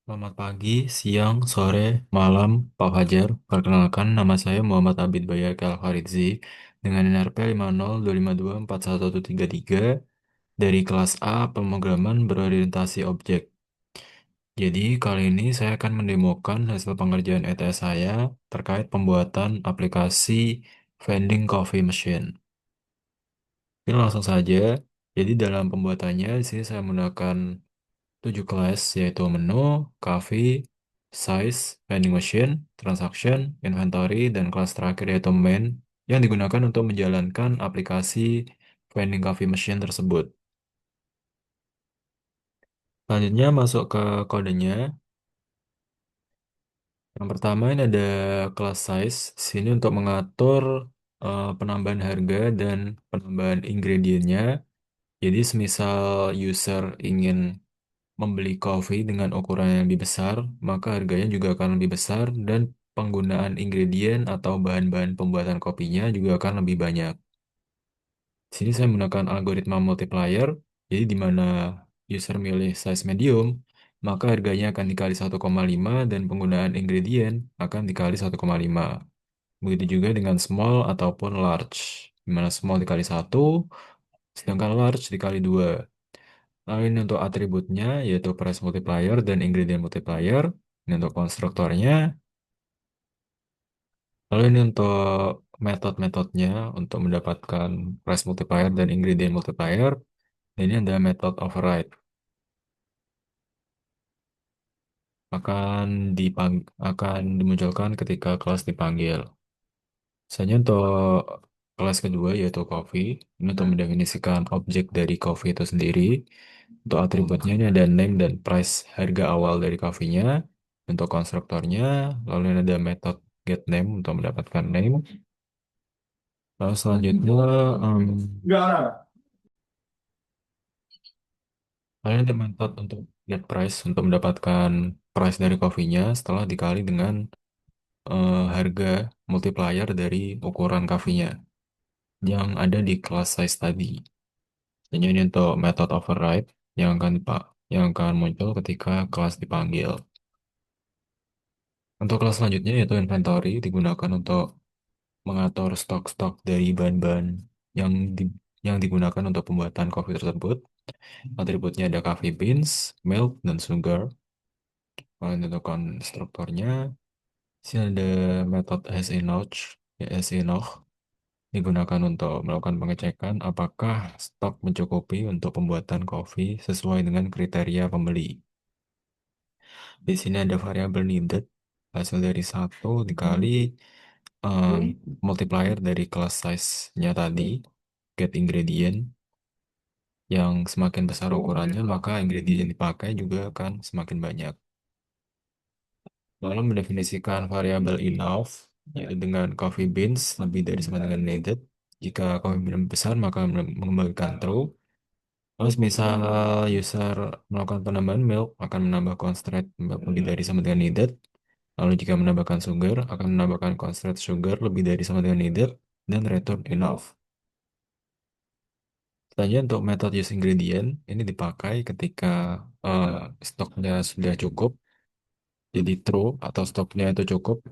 Selamat pagi, siang, sore, malam, Pak Fajar. Perkenalkan, nama saya Muhammad Abid Bayar Kalfaridzi dengan NRP 5025241133 dari kelas A pemrograman berorientasi objek. Jadi, kali ini saya akan mendemokan hasil pengerjaan ETS saya terkait pembuatan aplikasi vending coffee machine. Ini langsung saja. Jadi, dalam pembuatannya, di sini saya menggunakan 7 kelas yaitu menu, coffee, size, vending machine, transaction, inventory, dan kelas terakhir yaitu main yang digunakan untuk menjalankan aplikasi vending coffee machine tersebut. Selanjutnya masuk ke kodenya. Yang pertama ini ada kelas size. Sini untuk mengatur penambahan harga dan penambahan ingredientnya. Jadi semisal user ingin membeli coffee dengan ukuran yang lebih besar, maka harganya juga akan lebih besar dan penggunaan ingredient atau bahan-bahan pembuatan kopinya juga akan lebih banyak. Di sini saya menggunakan algoritma multiplier, jadi di mana user milih size medium, maka harganya akan dikali 1,5 dan penggunaan ingredient akan dikali 1,5. Begitu juga dengan small ataupun large, di mana small dikali 1, sedangkan large dikali 2. Lalu ini untuk atributnya, yaitu price multiplier dan ingredient multiplier. Ini untuk konstruktornya. Lalu ini untuk metode-metodenya untuk mendapatkan price multiplier dan ingredient multiplier. Dan ini ada metode override. Akan dimunculkan ketika kelas dipanggil. Misalnya untuk kelas kedua yaitu coffee. Ini untuk mendefinisikan objek dari coffee itu sendiri. Untuk atributnya ini ada name dan price harga awal dari coffee-nya. Untuk konstruktornya, lalu ini ada metode get name untuk mendapatkan name. Lalu selanjutnya, em, lalu ada metode untuk get price untuk mendapatkan price dari coffee-nya setelah dikali dengan harga multiplier dari ukuran coffee-nya yang ada di kelas size tadi. Dan ini untuk metode override yang akan muncul ketika kelas dipanggil. Untuk kelas selanjutnya yaitu inventory digunakan untuk mengatur stok-stok dari bahan-bahan yang di, yang digunakan untuk pembuatan kopi tersebut. Atributnya ada coffee beans, milk, dan sugar. Kalau untuk konstruktornya, sini ada metode as enough digunakan untuk melakukan pengecekan apakah stok mencukupi untuk pembuatan kopi sesuai dengan kriteria pembeli. Di sini ada variabel needed, hasil dari satu dikali um, multiplier dari class size-nya tadi, get ingredient, yang semakin besar ukurannya, maka ingredient yang dipakai juga akan semakin banyak. Lalu mendefinisikan variabel enough, yaitu dengan coffee beans lebih dari sama dengan needed. Jika coffee beans besar, maka mengembalikan true. Terus misal user melakukan penambahan milk, akan menambah constraint milk lebih dari sama dengan needed. Lalu jika menambahkan sugar, akan menambahkan constraint sugar lebih dari sama dengan needed, dan return enough. Selanjutnya untuk metode use ingredient, ini dipakai ketika eh, stoknya sudah cukup, jadi true atau stoknya itu cukup.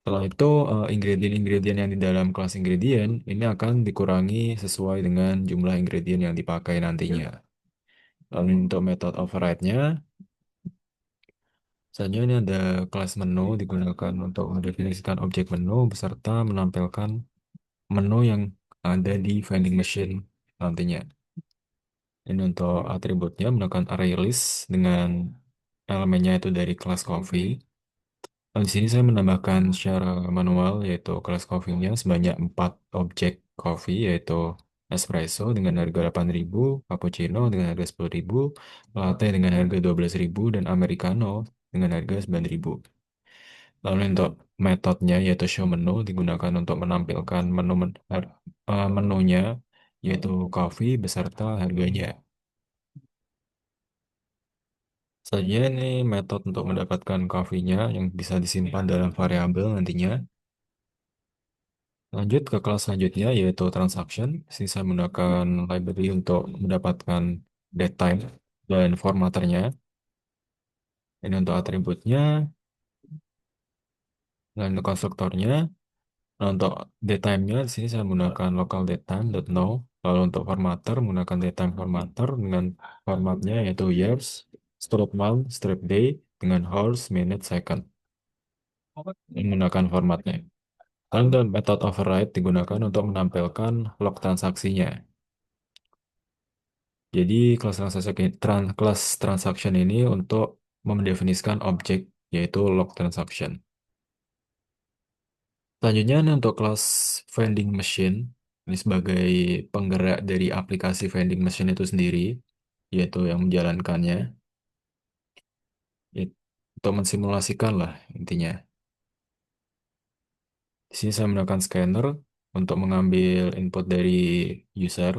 Setelah itu, ingredient-ingredient yang di dalam kelas ingredient ini akan dikurangi sesuai dengan jumlah ingredient yang dipakai nantinya. Lalu untuk metode override-nya, selanjutnya ini ada kelas menu digunakan untuk mendefinisikan objek menu beserta menampilkan menu yang ada di vending machine nantinya. Ini untuk atributnya menggunakan array list dengan elemennya itu dari kelas coffee. Di sini saya menambahkan secara manual yaitu kelas coffee-nya sebanyak 4 objek coffee yaitu espresso dengan harga 8.000, cappuccino dengan harga 10.000, latte dengan harga 12.000, dan americano dengan harga 9.000. Lalu untuk metodenya yaitu show menu digunakan untuk menampilkan menunya yaitu coffee beserta harganya. Saja ini metode untuk mendapatkan coffee-nya yang bisa disimpan dalam variabel nantinya. Lanjut ke kelas selanjutnya yaitu transaction. Sini saya menggunakan library untuk mendapatkan datetime dan formatternya. Ini untuk atributnya, dan untuk konstruktornya. Nah, untuk datetime-nya di sini saya menggunakan local datetime.no. Lalu untuk formatter menggunakan datetime formatter dengan formatnya yaitu years, stroke month, stroke day dengan hours, minute, second. Menggunakan formatnya. Dan untuk method override digunakan untuk menampilkan log transaksinya. Jadi kelas transaction ini untuk mendefinisikan objek yaitu log transaction. Selanjutnya ini untuk kelas vending machine, ini sebagai penggerak dari aplikasi vending machine itu sendiri, yaitu yang menjalankannya, ya, untuk mensimulasikan lah intinya. Di sini saya menggunakan scanner untuk mengambil input dari user.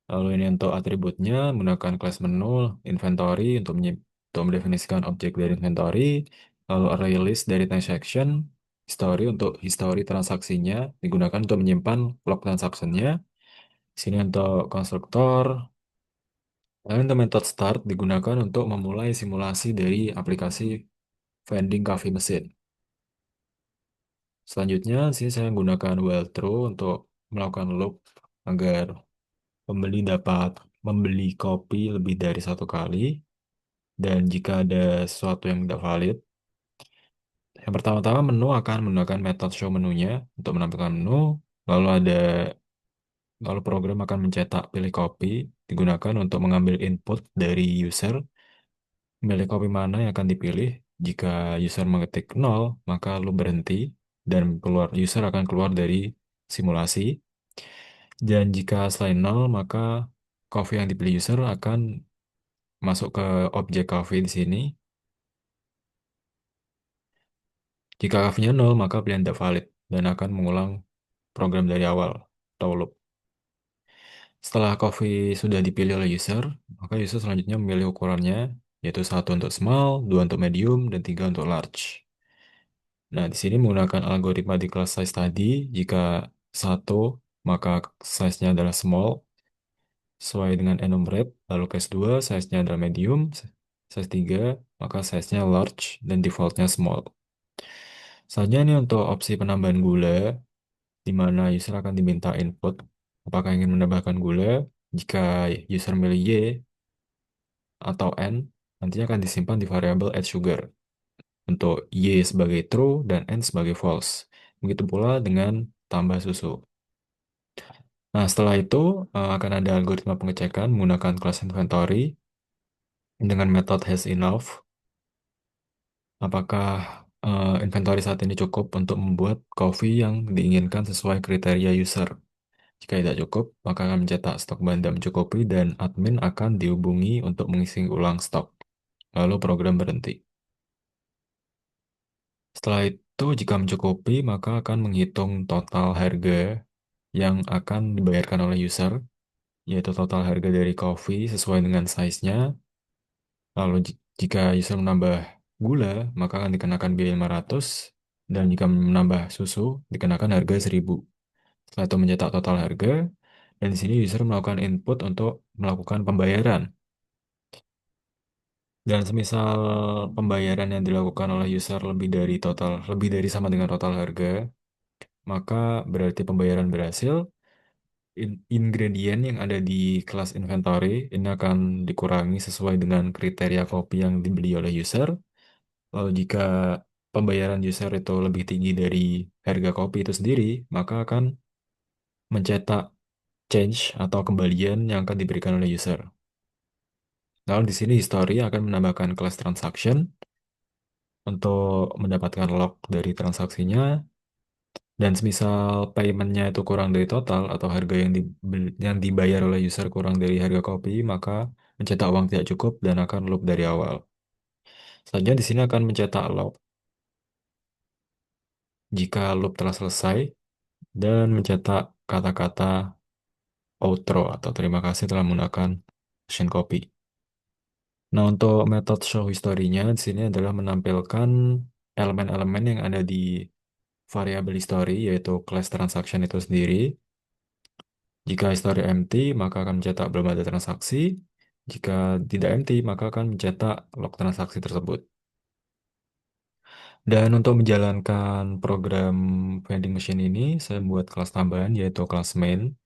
Lalu ini untuk atributnya menggunakan class menu, inventory untuk mendefinisikan objek dari inventory, lalu array list dari transaction, history untuk history transaksinya digunakan untuk menyimpan log transaksinya. Sini untuk konstruktor. Lalu untuk method start digunakan untuk memulai simulasi dari aplikasi vending coffee machine. Selanjutnya, sini saya menggunakan while true untuk melakukan loop agar pembeli dapat membeli kopi lebih dari satu kali. Dan jika ada sesuatu yang tidak valid, yang pertama-tama menu akan menggunakan metode show menunya untuk menampilkan menu. Lalu ada lalu program akan mencetak pilih kopi digunakan untuk mengambil input dari user. Milih kopi mana yang akan dipilih. Jika user mengetik 0, maka loop berhenti dan user akan keluar dari simulasi. Dan jika selain 0, maka coffee yang dipilih user akan masuk ke objek coffee di sini. Jika coffee-nya 0, maka pilihan tidak valid dan akan mengulang program dari awal atau loop. Setelah coffee sudah dipilih oleh user, maka user selanjutnya memilih ukurannya, yaitu 1 untuk small, 2 untuk medium, dan 3 untuk large. Nah, di sini menggunakan algoritma di kelas size tadi, jika 1, maka size-nya adalah small, sesuai dengan enumerate, lalu case 2, size-nya adalah medium, size 3, maka size-nya large, dan default-nya small. Selanjutnya ini untuk opsi penambahan gula, di mana user akan diminta input, apakah ingin menambahkan gula. Jika user milih Y atau N, nantinya akan disimpan di variabel add sugar, untuk Y sebagai true dan N sebagai false. Begitu pula dengan tambah susu. Nah, setelah itu akan ada algoritma pengecekan menggunakan kelas inventory dengan metode has enough. Apakah inventory saat ini cukup untuk membuat coffee yang diinginkan sesuai kriteria user? Jika tidak cukup, maka akan mencetak stok bahan tidak mencukupi dan admin akan dihubungi untuk mengisi ulang stok. Lalu program berhenti. Setelah itu, jika mencukupi, maka akan menghitung total harga yang akan dibayarkan oleh user, yaitu total harga dari coffee sesuai dengan size-nya. Lalu jika user menambah gula, maka akan dikenakan biaya 500, dan jika menambah susu, dikenakan harga 1000. Setelah itu mencetak total harga, dan di sini user melakukan input untuk melakukan pembayaran. Dan semisal pembayaran yang dilakukan oleh user lebih dari sama dengan total harga, maka berarti pembayaran berhasil. Ingredient yang ada di kelas inventory ini akan dikurangi sesuai dengan kriteria kopi yang dibeli oleh user. Lalu jika pembayaran user itu lebih tinggi dari harga kopi itu sendiri, maka akan mencetak change atau kembalian yang akan diberikan oleh user. Lalu di sini history akan menambahkan kelas transaction untuk mendapatkan log dari transaksinya. Dan semisal paymentnya itu kurang dari total atau harga yang dibayar oleh user kurang dari harga kopi, maka mencetak uang tidak cukup dan akan loop dari awal. Selanjutnya di sini akan mencetak log jika loop telah selesai dan mencetak kata-kata outro atau terima kasih telah menggunakan mesin kopi. Nah, untuk metode show history-nya di sini adalah menampilkan elemen-elemen yang ada di variabel history, yaitu class transaction itu sendiri. Jika history empty, maka akan mencetak belum ada transaksi. Jika tidak empty, maka akan mencetak log transaksi tersebut. Dan untuk menjalankan program vending machine ini, saya buat kelas tambahan yaitu kelas main,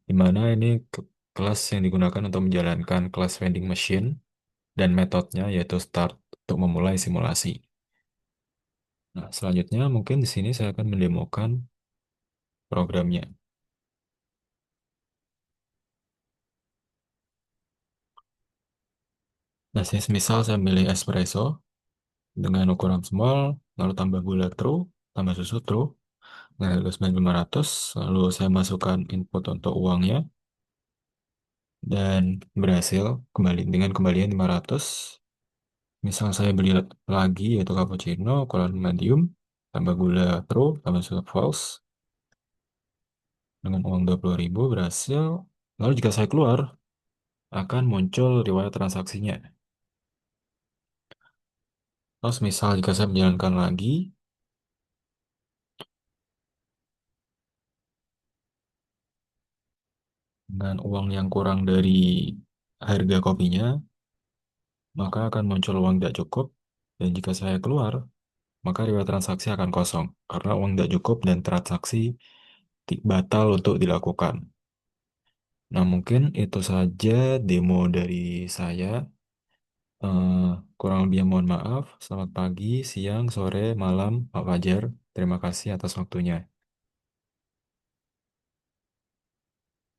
di mana ini kelas yang digunakan untuk menjalankan kelas vending machine dan metodenya yaitu start untuk memulai simulasi. Nah, selanjutnya mungkin di sini saya akan mendemokan programnya. Nah, misal saya pilih espresso dengan ukuran small, lalu tambah gula true, tambah susu true, nah harga 9.500, lalu saya masukkan input untuk uangnya, dan berhasil kembali dengan kembalian 500. Misal saya beli lagi yaitu cappuccino, ukuran medium, tambah gula true, tambah susu false, dengan uang 20.000 berhasil. Lalu jika saya keluar, akan muncul riwayat transaksinya. Terus misal jika saya menjalankan lagi, dengan uang yang kurang dari harga kopinya, maka akan muncul uang tidak cukup. Dan jika saya keluar, maka riwayat transaksi akan kosong, karena uang tidak cukup dan transaksi batal untuk dilakukan. Nah, mungkin itu saja demo dari saya. Eh, Kurang lebih mohon maaf. Selamat pagi, siang, sore, malam, Pak Fajar. Terima kasih atas waktunya.